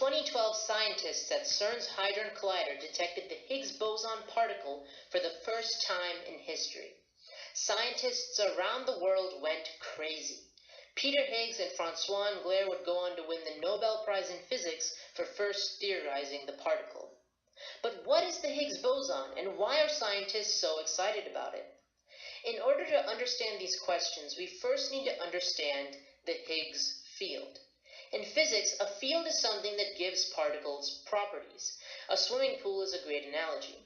2012, scientists at CERN's Hadron Collider detected the Higgs boson particle for the first time in history. Scientists around the world went crazy. Peter Higgs and Francois Englert would go on to win the Nobel Prize in Physics for first theorizing the particle. But what is the Higgs boson, and why are scientists so excited about it? In order to understand these questions, we first need to understand the Higgs field. In physics, a field is something that gives particles properties. A swimming pool is a great analogy.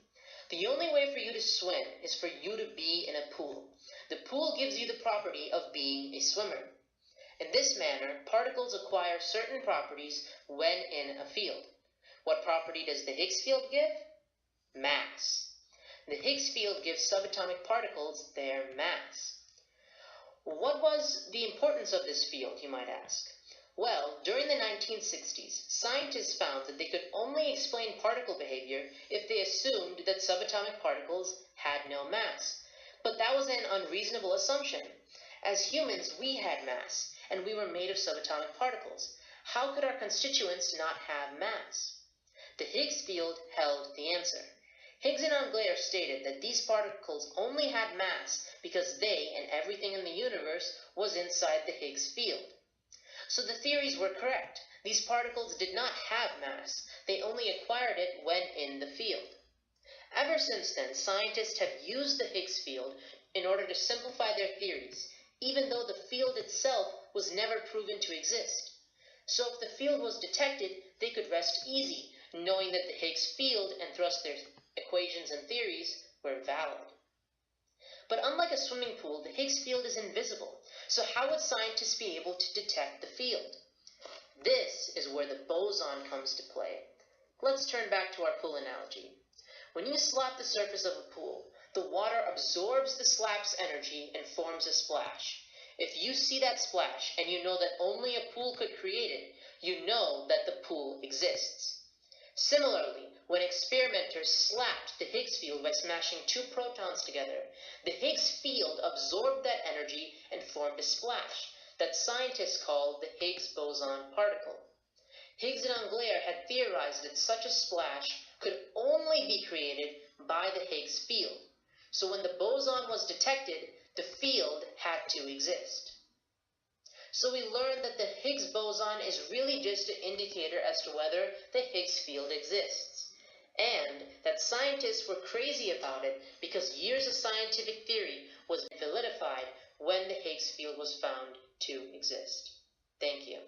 The only way for you to swim is for you to be in a pool. The pool gives you the property of being a swimmer. In this manner, particles acquire certain properties when in a field. What property does the Higgs field give? Mass. The Higgs field gives subatomic particles their mass. What was the importance of this field, you might ask? Well, during the 1960s, scientists found that they could only explain particle behavior if they assumed that subatomic particles had no mass. But that was an unreasonable assumption. As humans, we had mass, and we were made of subatomic particles. How could our constituents not have mass? The Higgs field held the answer. Higgs and Englert stated that these particles only had mass because they and everything in the universe was inside the Higgs field. So the theories were correct. These particles did not have mass. They only acquired it when in the field. Ever since then, scientists have used the Higgs field in order to simplify their theories, even though the field itself was never proven to exist. So if the field was detected, they could rest easy, knowing that the Higgs field and thus their equations and theories were valid. But unlike a swimming pool, the Higgs field is invisible. So how would scientists be able to detect the field? This is where the boson comes to play. Let's turn back to our pool analogy. When you slap the surface of a pool, the water absorbs the slap's energy and forms a splash. If you see that splash and you know that only a pool could create it, you know that the pool exists. Similarly, when experimenters slapped the Higgs field by smashing two protons together, the Higgs field absorbed that energy and formed a splash that scientists call the Higgs boson particle. Higgs and Englert had theorized that such a splash could only be created by the Higgs field. So when the boson was detected, the field had to exist. So we learned that the Higgs boson is really just an indicator as to whether the Higgs field exists, and that scientists were crazy about it because years of scientific theory was validified when the Higgs field was found to exist. Thank you.